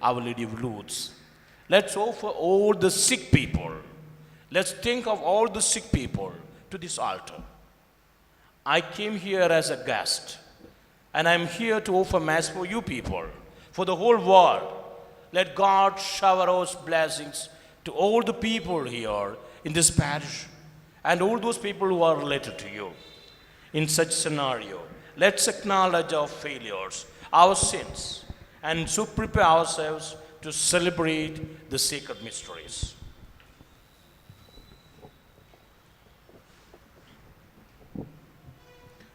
Our Lady of Lourdes. Let's offer all the sick people. Let's think of all the sick people to this altar. I came here as a guest, and I'm here to offer Mass for you people, for the whole world. Let God shower His blessings to all the people here in this parish and all those people who are related to you. In such scenario, let's acknowledge our failures, our sins, and so prepare ourselves to celebrate the sacred mysteries.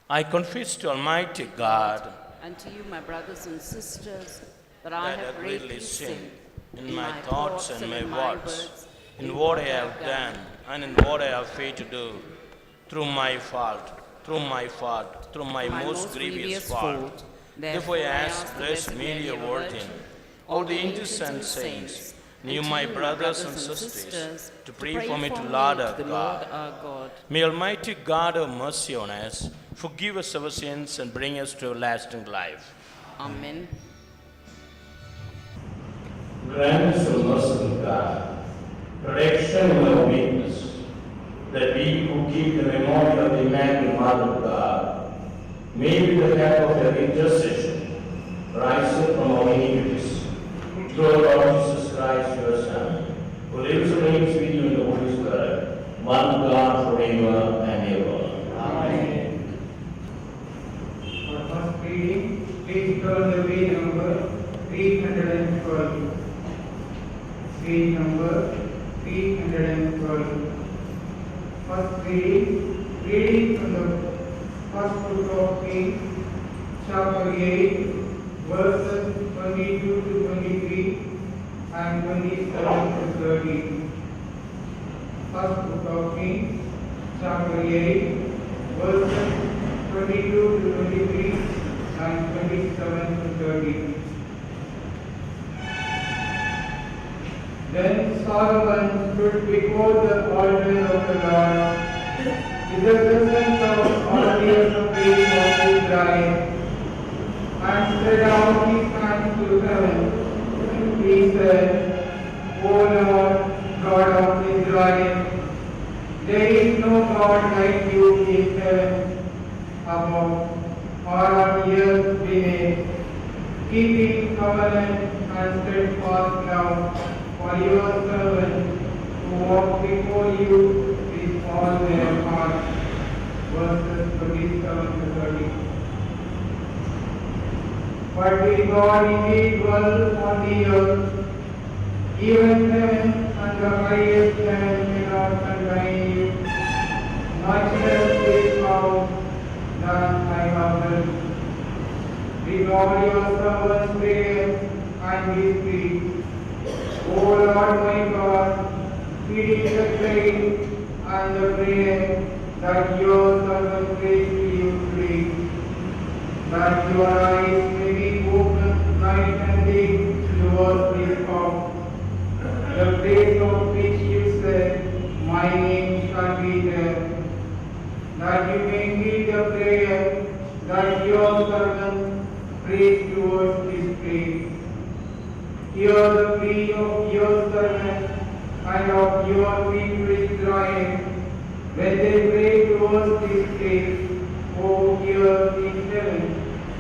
I confess to Almighty God and to you, my brothers and sisters, that I have greatly sinned in my thoughts and my words, in what I have done and in what I have failed to do, through my most grievous fault. Therefore I ask Blessed Mary, our Virgin, all the intercessant saints, and you, my brothers and sisters, to pray for me to Lord our God. May Almighty God have mercy on us, forgive us our sins, and bring us to everlasting life. Amen. Grant us, O merciful God, protection in our weakness, that we who keep the memory of the Immaculate Mother of God may, with the help of your intercession, rise up from our iniquities, through our Lord Jesus Christ, your Son, who lives and reigns with you in the Holy Spirit, one God forever and ever. Amen. For first reading, please turn the page number 312. Page number 312. First reading from the first book of Kings, chapter 8, verses 22 to 23 and 27 to 30. First book of Kings, chapter 8, verses 22 to 23 and 27 to 30. Then Solomon stood before the altar of the Lord, in the presence of all the assembly of Israel, and spread out his hands to heaven. He said, O Lord, God of Israel, there is no God like you in heaven above, or on earth beneath, keeping covenant and steadfast love for your servants who walk before you with all their heart. Verses 27 to 30. But will God indeed dwell on the earth? Even heaven and the highest heaven cannot contain you. Much less is found than I have done. Regard your servant's prayer and his plea. O Lord my God, pity the faith and the prayer that your servant prays to you today, that your eyes may be opened night and day towards this house, the place of which you said, my name shall be there, that you may hear the prayer that your servant prays towards this place. Hear the plea of your servant and of your people Israel, when they pray towards this place. O hear in heaven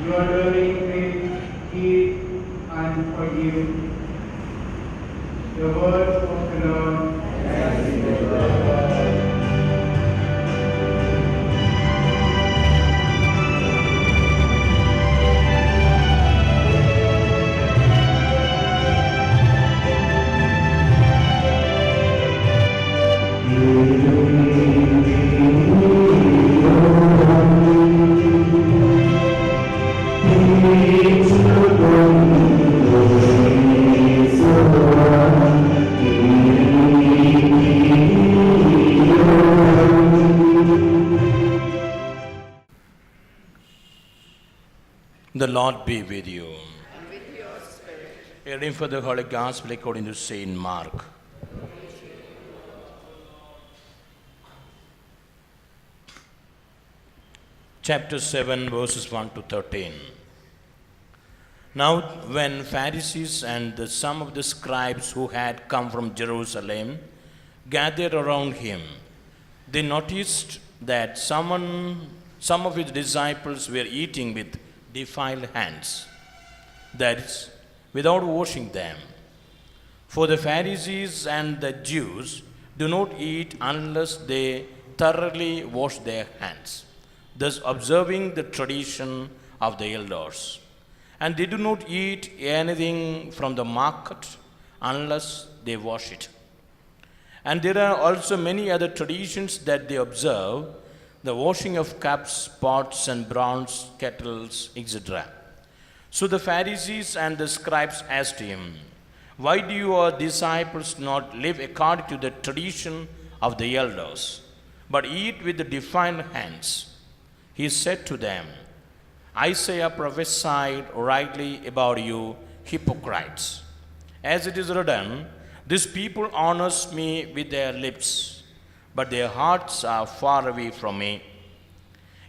your loving grace, heed and forgive. The words of the Lord. Thanks be to God. The Lord be with you. And with your spirit. A reading for the Holy Gospel according to Saint Mark. Chapter 7, verses 1 to 13. Now, when Pharisees and some of the scribes who had come from Jerusalem gathered around him, they noticed that some of his disciples were eating with defiled hands, that is, without washing them. For the Pharisees and the Jews do not eat unless they thoroughly wash their hands, thus observing the tradition of the elders. And they do not eat anything from the market unless they wash it. And there are also many other traditions that they observe, the washing of cups, pots, and bronze kettles, etc. So the Pharisees and the scribes asked him, "Why do your disciples not live according to the tradition of the elders, but eat with the defiled hands?" He said to them, "Isaiah prophesied rightly about you, hypocrites. As it is written, this people honors me with their lips, but their hearts are far away from me.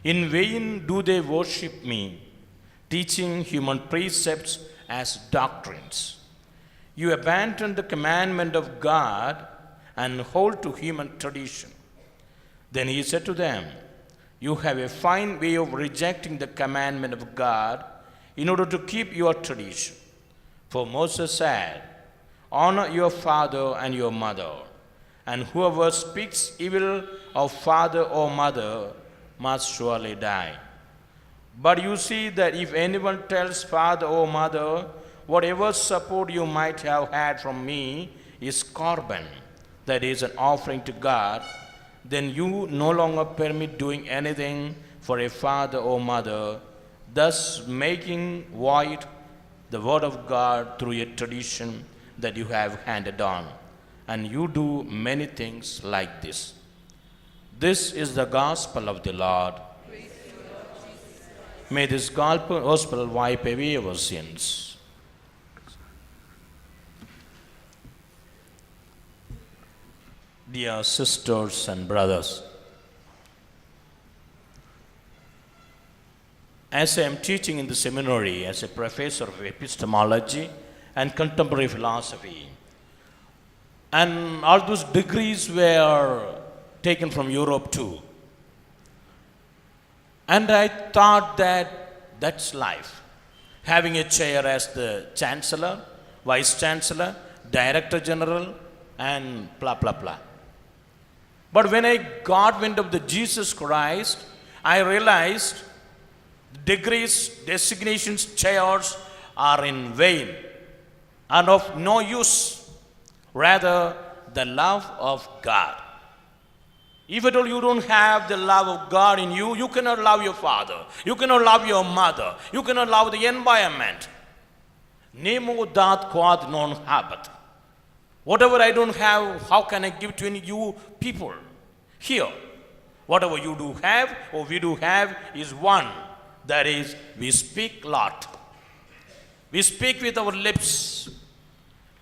In vain do they worship me, teaching human precepts as doctrines. You abandon the commandment of God and hold to human tradition." Then he said to them, "You have a fine way of rejecting the commandment of God in order to keep your tradition. For Moses said, 'Honor your father and your mother,' and whoever speaks evil of father or mother must surely die. But you see that if anyone tells father or mother, 'Whatever support you might have had from me is korban,' that is an offering to God, then you no longer permit doing anything for a father or mother, thus making void the word of God through a tradition that you have handed on. And you do many things like this." This is the gospel of the Lord. May this gospel wipe away our sins. Dear sisters and brothers, as I am teaching in the seminary as a professor of epistemology and contemporary philosophy, and all those degrees were taken from Europe too, and I thought that that's life. Having a chair as the chancellor, vice chancellor, director general, and blah blah blah. But when I went up to Jesus Christ, I realized degrees, designations, chairs are in vain and of no use. Rather, the love of God. If at all you don't have the love of God in you, you cannot love your father, you cannot love your mother, you cannot love the environment. Nemo dat quod non habet. Whatever I don't have, how can I give to any you people? Here, whatever you do have or we do have is one. That is, we speak lot. We speak with our lips.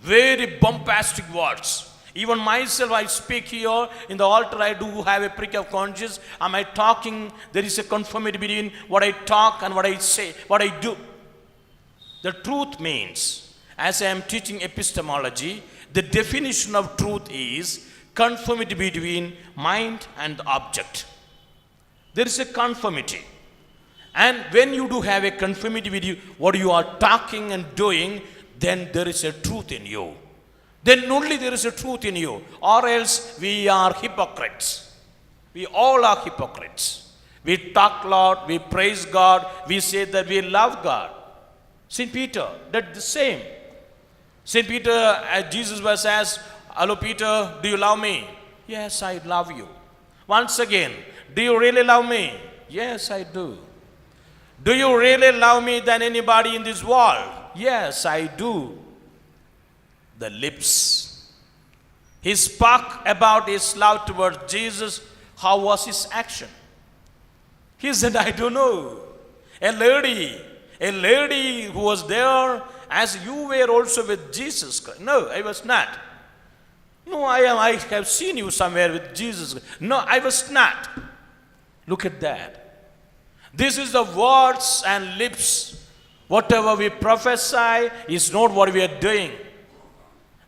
Very bombastic words. Even myself, I speak here in the altar, I do have a prick of conscience. Am I talking? There is a conformity between what I talk and what I say, what I do. The truth means, as I am teaching epistemology, the definition of truth is conformity between mind and object. There is a conformity. And when you do have a conformity with you, what you are talking and doing, then there is a truth in you. Then only there is a truth in you. Or else we are hypocrites. We all are hypocrites. We talk a lot, we praise God, we say that we love God. St. Peter did the same. St. Peter, as Jesus was asked, "Hello Peter, do you love me?" "Yes, I love you." Once again, "Do you really love me?" "Yes, I do." "Do you really love me than anybody in this world?" "Yes, I do." The lips. He spoke about his love towards Jesus. How was his action? He said, "I don't know. A lady who was there as you were also with Jesus Christ." "No, I was not." "No, I have seen you somewhere with Jesus." "No, I was not." Look at that. This is the words and lips Whatever we prophesy is not what we are doing.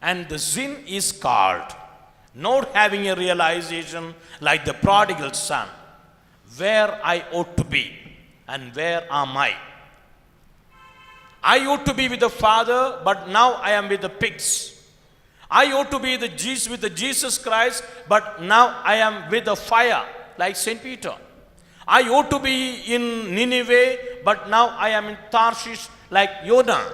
And the sin is called not having a realization like the prodigal son, where I ought to be and where am I? I ought to be with the Father, but now I am with the pigs. I ought to be with the Jesus Christ, but now I am with the fire, like St. Peter. I ought to be in Nineveh, but now I am in Tarshish, like Jonah.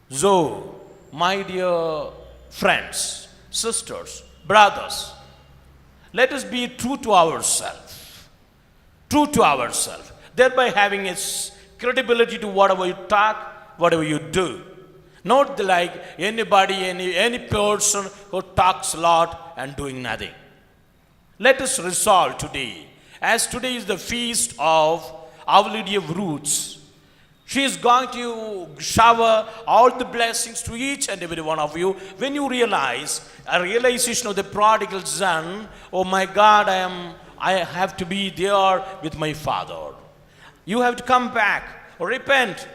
So, my dear friends, sisters, brothers, let us be true to ourselves. True to ourselves. Thereby having a credibility to whatever you talk, whatever you do. Not like anybody, any person who talks a lot and doing nothing. Let us resolve today, as today is the feast of Our Lady of Roots. She is going to shower all the blessings to each and every one of you. When you realize a realization of the prodigal son, oh my God, I have to be there with my Father. You have to come back, repent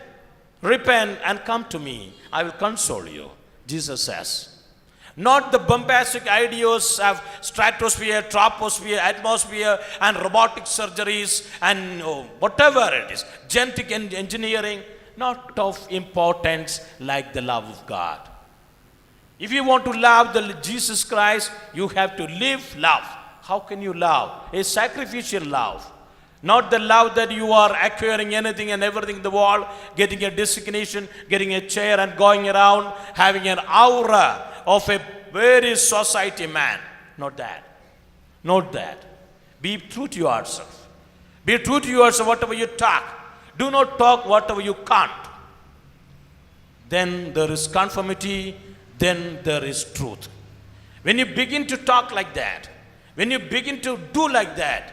and come to me. I will console you, Jesus says. Not the bombastic ideas of stratosphere, troposphere, atmosphere, and robotic surgeries, and whatever it is, genetic engineering, not of importance like the love of God. If you want to love the Jesus Christ, you have to live love. How can you love? A sacrificial love. Not the love that you are acquiring anything and everything in the world, getting a designation, getting a chair and going around, having an aura of a very society man. Not that. Not that. Be true to yourself. Be true to yourself whatever you talk. Do not talk whatever you can't. Then there is conformity, then there is truth. When you begin to talk like that, when you begin to do like that,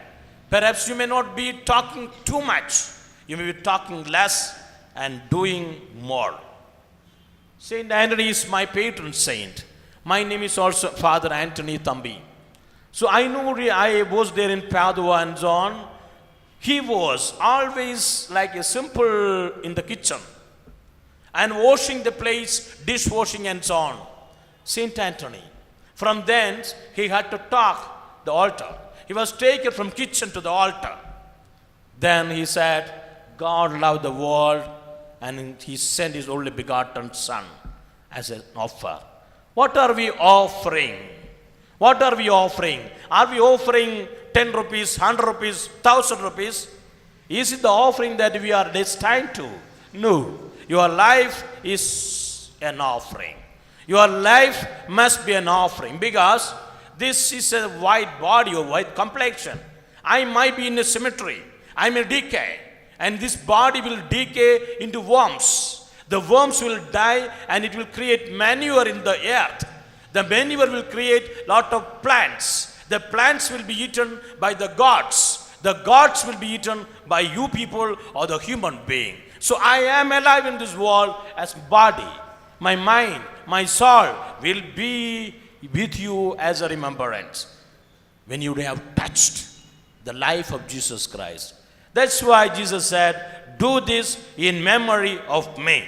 perhaps you may not be talking too much. You may be talking less and doing more. Saint Anthony is my patron saint. My name is also Father Anthony Thambi. So I know I was there in Padua and so on. He was always like a simple in the kitchen and washing the plates, dishwashing and so on. Saint Anthony. From thence he had to talk the altar. He was taken from kitchen to the altar. Then he said, God loved the world and he sent his only begotten son as an offer. What are we offering? What are we offering? Are we offering 10 rupees, 100 rupees, 1,000 rupees? Is it the offering that we are destined to? No. Your life is an offering. Your life must be an offering because this is a white body or white complexion. I might be in a cemetery. I may decay. And this body will decay into worms. The worms will die and it will create manure in the earth. The manure will create lot of plants. The plants will be eaten by the gods. The gods will be eaten by you people or the human being. So I am alive in this world as body. My mind, my soul will be with you as a remembrance when you have touched the life of Jesus Christ. That's why Jesus said, do this in memory of me.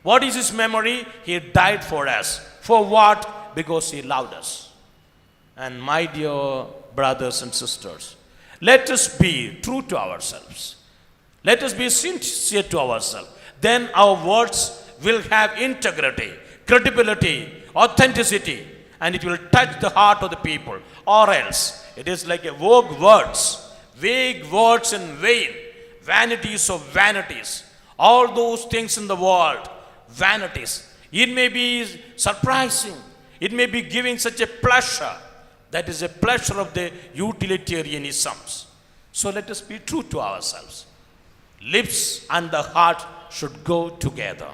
What is his memory? He died for us. For what? Because he loved us. And my dear brothers and sisters, let us be true to ourselves. Let us be sincere to ourselves. Then our words will have integrity, credibility, authenticity, and it will touch the heart of the people. Or else, it is like a vague words and vain, vanities of vanities. All those things in the world, vanities. It may be surprising. It may be giving such a pleasure. That is a pleasure of the utilitarianisms. So let us be true to ourselves. Lips and the heart should go together.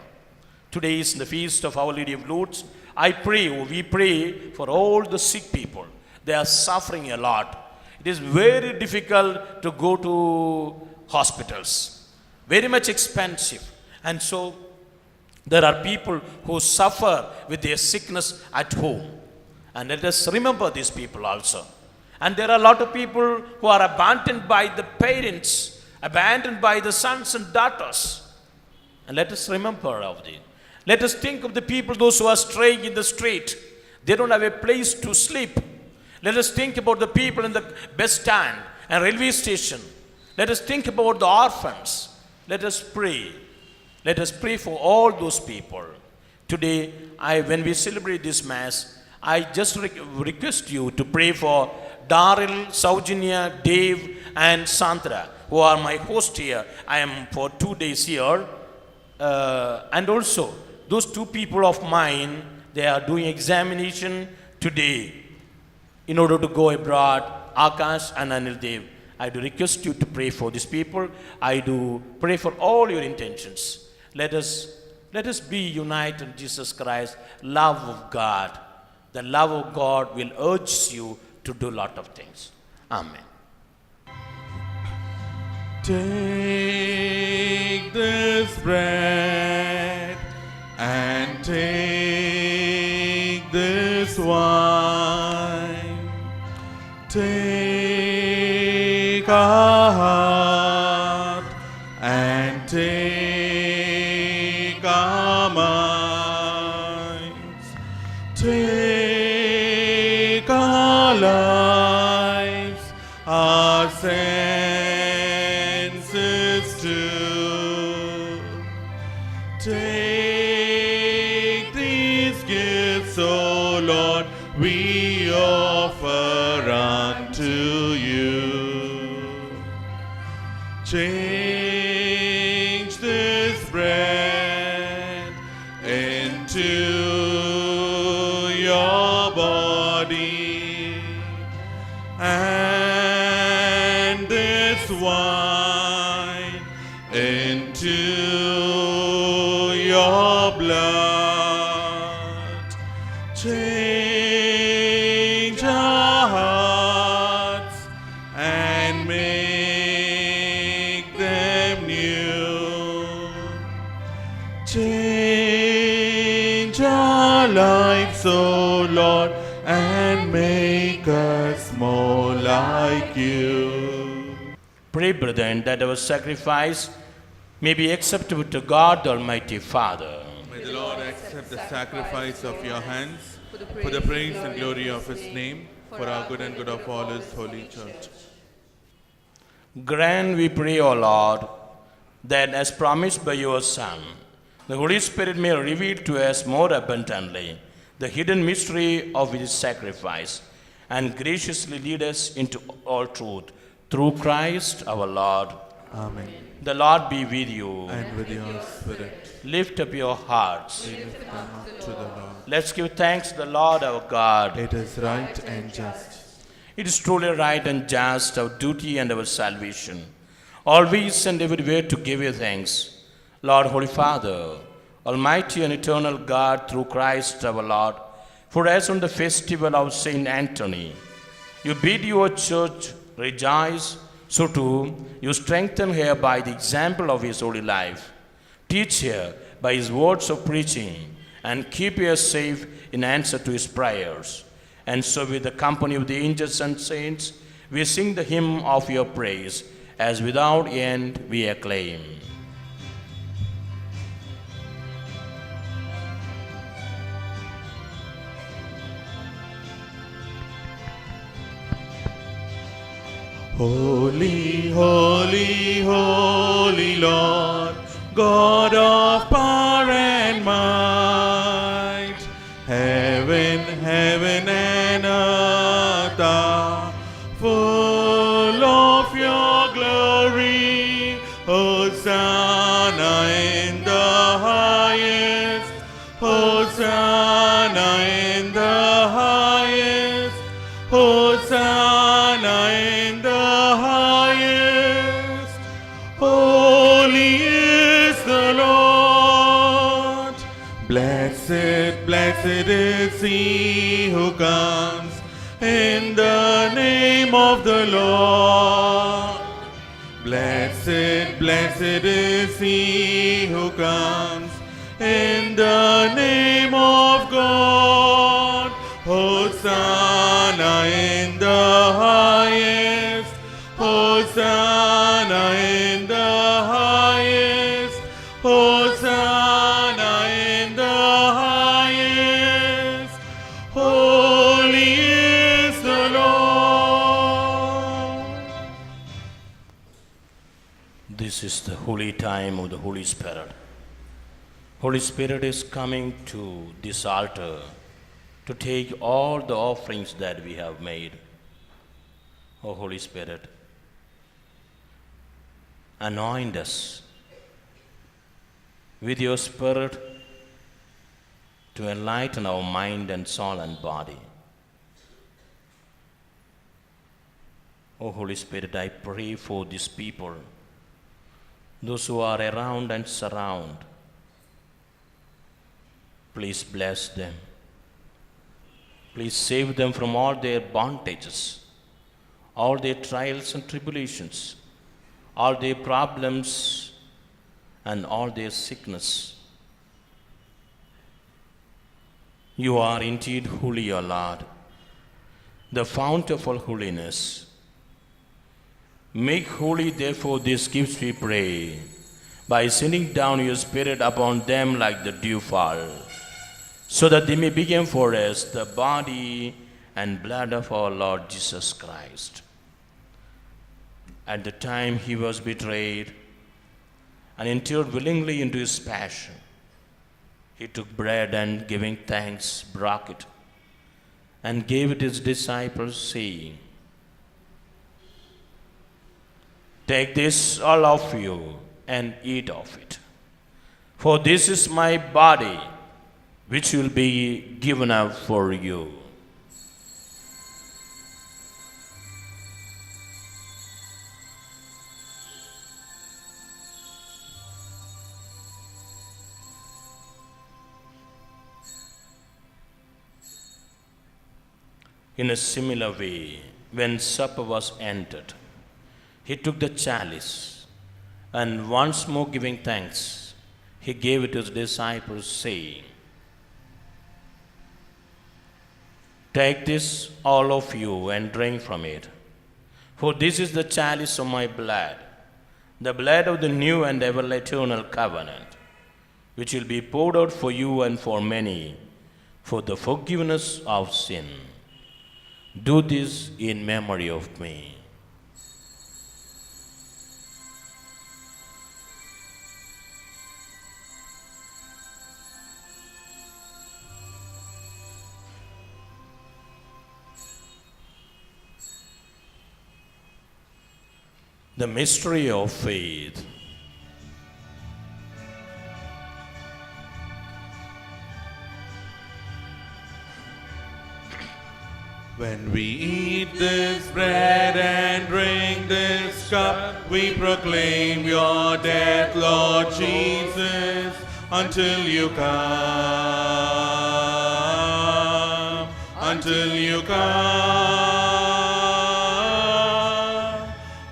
Today is the feast of Our Lady of Lourdes. We pray for all the sick people. They are suffering a lot. It is very difficult to go to hospitals. Very much expensive. And so there are people who suffer with their sickness at home. And let us remember these people also. And there are a lot of people who are abandoned by the parents, abandoned by the sons and daughters. And let us remember of it. Let us think of the people, those who are straying in the street. They don't have a place to sleep. Let us think about the people in the bus stand and railway station. Let us think about the orphans. Let us pray. Let us pray for all those people. Today, when we celebrate this Mass, I just request you to pray for Daryl, Saujanya, Dave, and Sandra, who are my host here. I am for 2 days here. And also, those two people of mine, they are doing examination today in order to go abroad, Akash and Anil Dev. I do request you to pray for these people. I do pray for all your intentions. Let us be united in Jesus Christ, love of God. The love of God will urge you to do a lot of things. Amen. Take this bread and take this wine. Take our heart and take our minds. Take our lives, our senses too. Take these gifts, O Lord, we offer unto you. Change this bread into your body and this wine into your blood. Change our hearts and make them new. Change our lives, O Lord, and make us more like you. Pray, brethren, that our sacrifice may be acceptable to God, the Almighty Father. May the Lord accept the sacrifice of your hands for the praise and glory of his name, for our good and good of all his holy church. Grant, we pray, O Lord, that as promised by your Son, the Holy Spirit may reveal to us more abundantly the hidden mystery of his sacrifice and graciously lead us into all truth through Christ our Lord. Amen. The Lord be with you. And with your spirit, Lift up your hearts. we lift them up to the Lord. Let's give thanks to the Lord our God. It is right and just. It is truly right and just, our duty and our salvation, always and everywhere to give you thanks. Lord, Holy Father, Almighty and eternal God, through Christ our Lord, for as on the festival of Saint Anthony, you bid your church rejoice, so too you strengthen her by the example of his holy life. Teach her by his words of preaching, and keep her safe in answer to his prayers. And so with the company of the angels and saints, we sing the hymn of your praise, as without end we acclaim. Holy, holy, holy Lord, God of power and might, heaven, heaven and earth are full of your glory. Hosanna in the highest, Hosanna in the highest, Hosanna in the highest. Holy is the Lord. Blessed, blessed is he who comes in the name of the Lord. Blessed, blessed is he who comes in the name of God. Hosanna in the highest, Hosanna in the highest, Hosanna This is the holy time of the Holy Spirit. Holy Spirit is coming to this altar to take all the offerings that we have made. Oh, Holy Spirit, anoint us with your Spirit to enlighten our mind and soul and body. Oh, Holy Spirit, I pray for these people, those who are around and surround. Please bless them. Please save them from all their bondages, all their trials and tribulations, all their problems and all their sickness. You are indeed holy, O Lord, the fount of all holiness. Make holy, therefore, these gifts, we pray, by sending down your Spirit upon them like the dewfall, so that they may become for us the body and blood of our Lord Jesus Christ. At the time he was betrayed and entered willingly into his passion, he took bread and, giving thanks, broke it and gave it to his disciples, saying, "Take this, all of you, and eat of it. For this is my body, which will be given up for you." In a similar way, when supper was ended, he took the chalice, and once more giving thanks, he gave it to his disciples, saying, "Take this, all of you, and drink from it. For this is the chalice of my blood, the blood of the new and ever eternal covenant, which will be poured out for you and for many, for the forgiveness of sin. Do this in memory of me." The mystery of faith. When we eat this bread and drink this cup, we proclaim your death, Lord Jesus, until you come. Until you come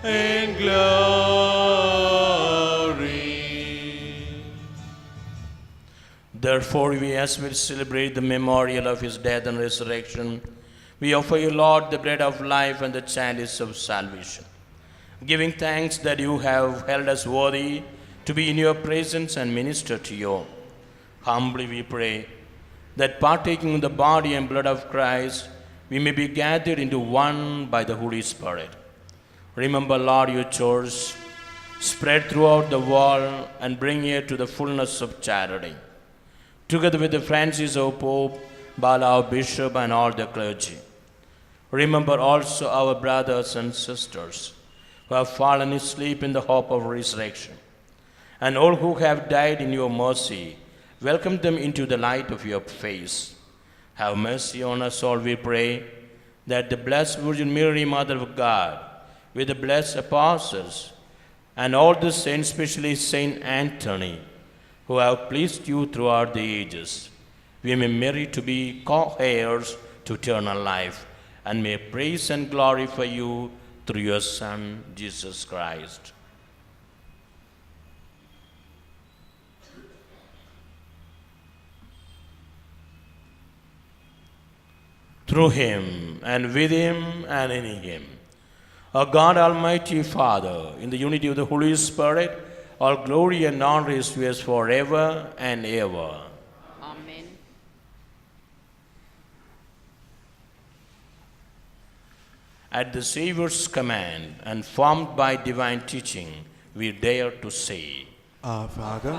in glory. Therefore, we, as we celebrate the memorial of his death and resurrection, we offer you, Lord, the bread of life and the chalice of salvation, giving thanks that you have held us worthy to be in your presence and minister to you. Humbly we pray that, partaking in the body and blood of Christ, we may be gathered into one by the Holy Spirit. Remember, Lord, your church spread throughout the world and bring it to the fullness of charity. Together with the Francis, our Pope, Bala, our Bishop, and all the clergy. Remember also our brothers and sisters who have fallen asleep in the hope of resurrection, and all who have died in your mercy. Welcome them into the light of your face. Have mercy on us all, we pray, that the Blessed Virgin Mary, Mother of God, with the blessed apostles and all the saints, especially Saint Anthony, who have pleased you throughout the ages, we may merit to be co-heirs to eternal life, and may praise and glorify you through your Son, Jesus Christ. Through him, and with him, and in him, our God, Almighty Father, in the unity of the Holy Spirit, all glory and honor is yours forever and ever. Amen. At the Savior's command and formed by divine teaching, we dare to say, Our Father,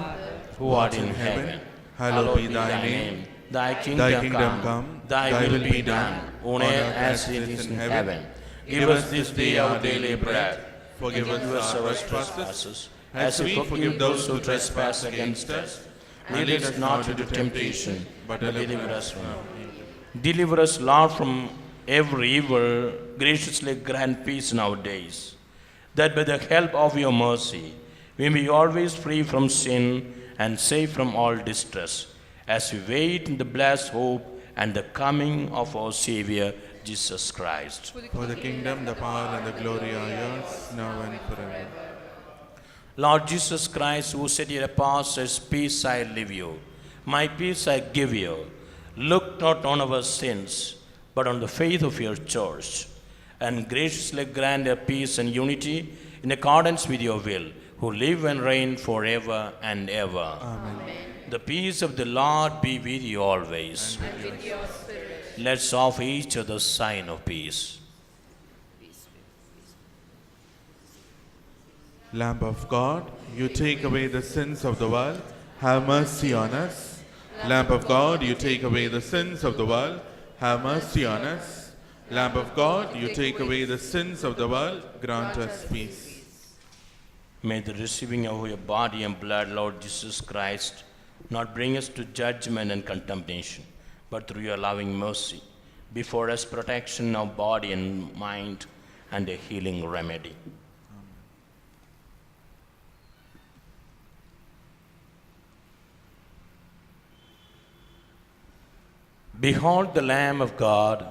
who art in heaven, hallowed be thy name. Thy Thy kingdom kingdom come, come, thy will be done, on earth as it is in heaven. Give us this day our daily bread. Forgive us our trespasses, as we forgive those who trespass against us. Lead us not into temptation, but deliver us from evil. Deliver us, Lord, from every evil. Graciously grant peace in our days, that by the help of your mercy, we may be always free from sin and safe from all distress, as we wait in the blessed hope and the coming of our Savior, Jesus Christ. For the kingdom, the power, and the glory are yours, now and forever. Lord Jesus Christ, who said in the past, says, peace I leave you, my peace I give you. Look not on our sins, but on the faith of your church, and graciously grant her peace and unity in accordance with your will, who live and reign forever and ever. Amen. The peace of the Lord be with you always. And with your spirit. Let's offer each other the sign of peace. Lamb of God, you take away the sins of the world, have mercy on us. Lamb of God, you take away the sins of the world, have mercy on us. Lamb of God, you take away the sins of the world, grant us peace. May the receiving of your body and blood, Lord Jesus Christ, not bring us to judgment and condemnation, but through your loving mercy, be for us protection of body and mind and a healing remedy. Behold the Lamb of God.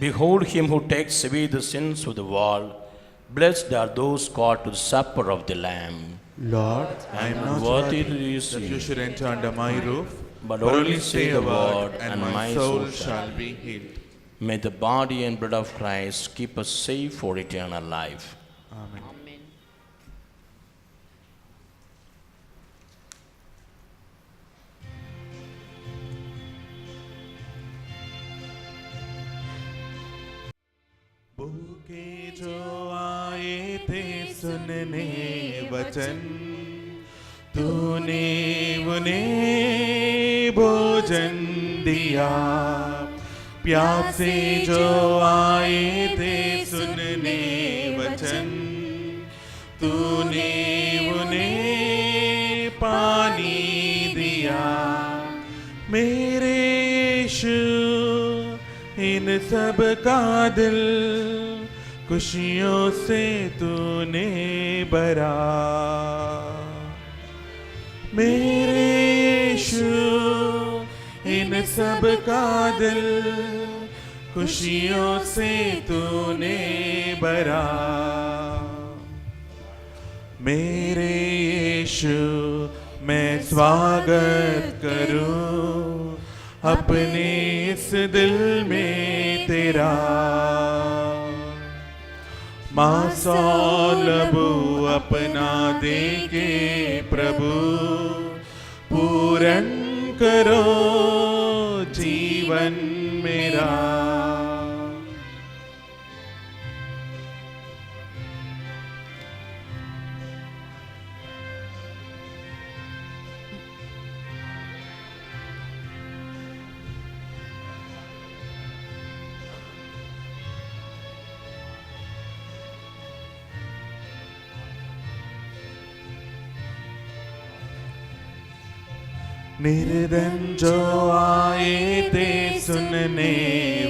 Behold him who takes away the sins of the world. Blessed are those called to the supper of the Lamb. Lord, I am not worthy to that you receive, should enter under my roof, but only say the word, and my soul shall be healed. May the body and blood of Christ keep us safe for eternal life. Amen. Amen. भूखे जो आए थे सुनने वचन, तूने उन्हें भोजन दिया। प्यासे जो आए थे सुनने वचन, तूने उन्हें पानी दिया। मेरे यीशु, इन सब का दिल खुशियों से तूने भरा। मेरे यीशु, इन सब का दिल खुशियों से तूने भरा। मेरे यीशु, मैं स्वागत करूं अपने इस दिल में तेरा। मांस और लहू अपना दे के प्रभु, पूरन करो जीवन मेरा। निर्धन जो आए थे सुनने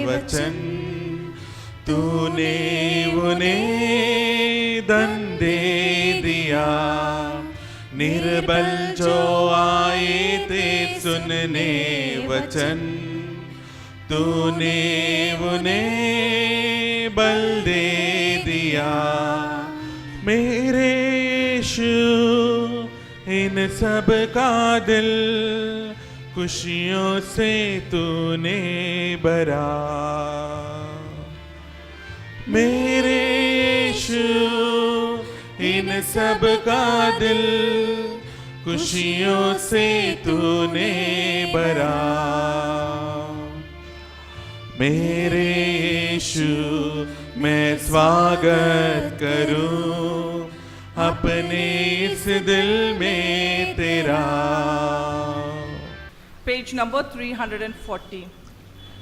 वचन, तूने उन्हें धन दे दिया। निर्बल जो आए थे सुनने वचन, तूने उन्हें बल दे दिया। मेरे यीशु, इन सब का दिल खुशियों से तूने भरा। मेरे यीशु, इन सब का दिल खुशियों से तूने भरा। मेरे यीशु, मैं स्वागत करूं अपने दिल में तेरा. Page number 340.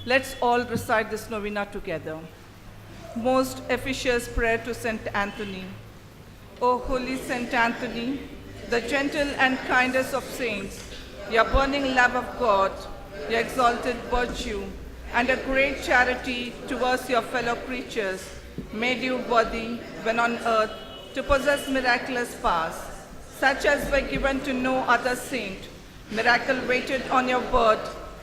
Let's all recite this novena together. Most efficacious prayer to Saint Anthony. O holy Saint Anthony, the gentle and kindest of saints, your burning love of God, your exalted virtue, and a great charity towards your fellow creatures made you worthy when on earth to possess miraculous powers, such as were given to no other saint. Miracle waited on your word,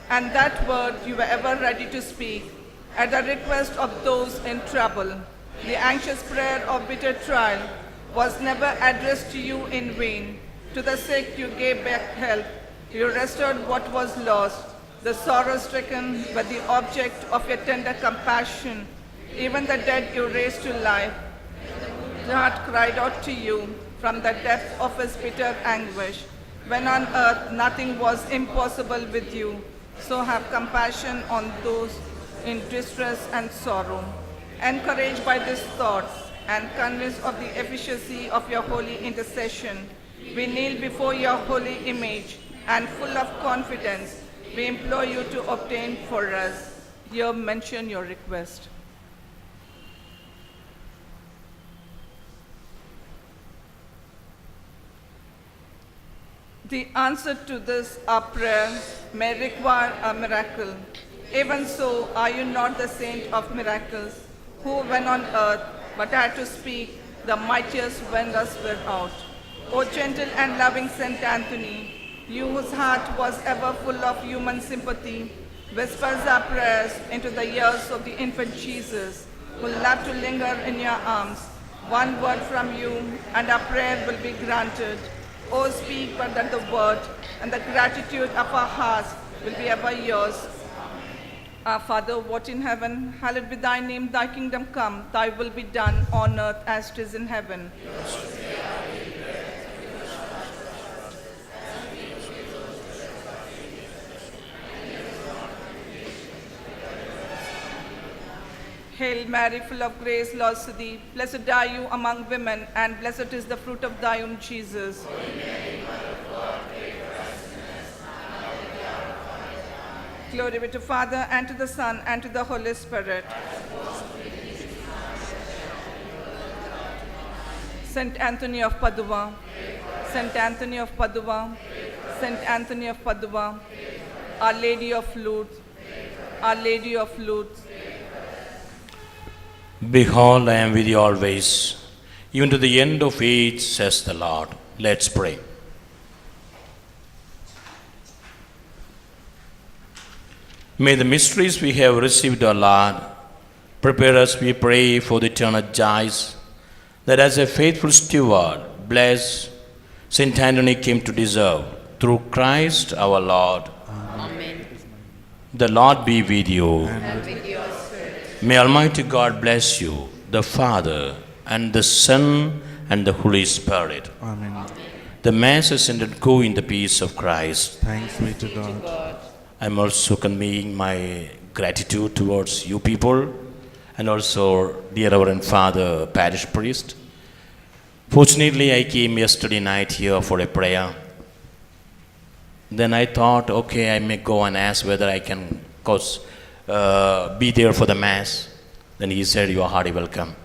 and that word you were ever ready to speak at the request of those in trouble. The anxious prayer of bitter trial was never addressed to you in vain. To the sick you gave back help. You restored what was lost. The sorrow-stricken were the object of your tender compassion. Even the dead you raised to life. The heart cried out to you from the depth of his bitter anguish. When on earth nothing was impossible with you, so have compassion on those in distress and sorrow. Encouraged by these thoughts and convinced of the efficacy of your holy intercession, we kneel before your holy image and full of confidence, we implore you to obtain for us. Here mention your request. The answer to this, our prayer, may require a miracle. Even so, are you not the saint of miracles, who when on earth, but had to speak, the mightiest wonders were out? O gentle and loving Saint Anthony, you whose heart was ever full of human sympathy, whispers our prayers into the ears of the infant Jesus, who loved to linger in your arms. One word from you, and our prayer will be granted. O speak but that the word, and the gratitude of our hearts will be ever yours. Our Father, who art in heaven, hallowed be thy name, thy kingdom come, thy will be done on earth as it is in heaven. Hail Mary, full of grace, Lord is with thee. Blessed are you among women, and blessed is the fruit of thy womb, Jesus. Glory be to Father, and to the Son, and to the Holy Spirit. Saint Anthony of Padua, Saint Anthony of Padua, Saint Anthony of Padua, Our Lady of Lourdes, Our Lady of Lourdes. Behold, I am with you always, even to the end of age, says the Lord. Let's pray. May the mysteries we have received, O Lord, prepare us, we pray, for the eternal joys, that as a faithful steward, bless Saint Anthony came to deserve, through Christ our Lord. Amen. The Lord be with you. And with your spirit. May Almighty God bless you, the Father, and the Son, and the Holy Spirit. Amen. The Mass is ended. Go in the peace of Christ. Thanks be to God. God. I'm also conveying my gratitude towards you people, and also dear Reverend Father, Parish Priest. Fortunately, I came yesterday night here for a prayer. Then I thought, okay, I may go and ask whether I can be there for the Mass. Then he said, you are hearty welcome.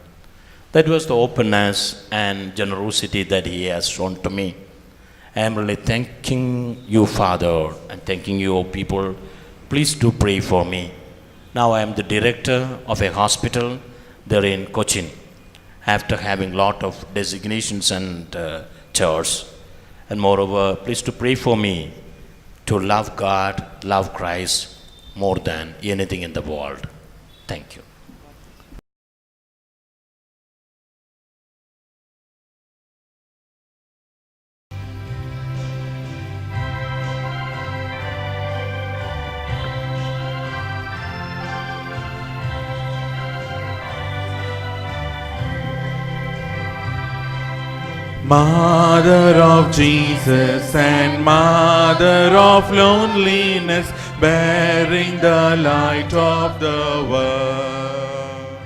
That was the openness and generosity that he has shown to me. I am really thanking you, Father, and thanking you, people. Please do pray for me. Now I am the director of a hospital there in Cochin, after having lot of designations and chores. And moreover, please do pray for me to love God, love Christ more than anything in the world. Thank you. Mother of Jesus and Mother of loneliness, bearing the light of the world.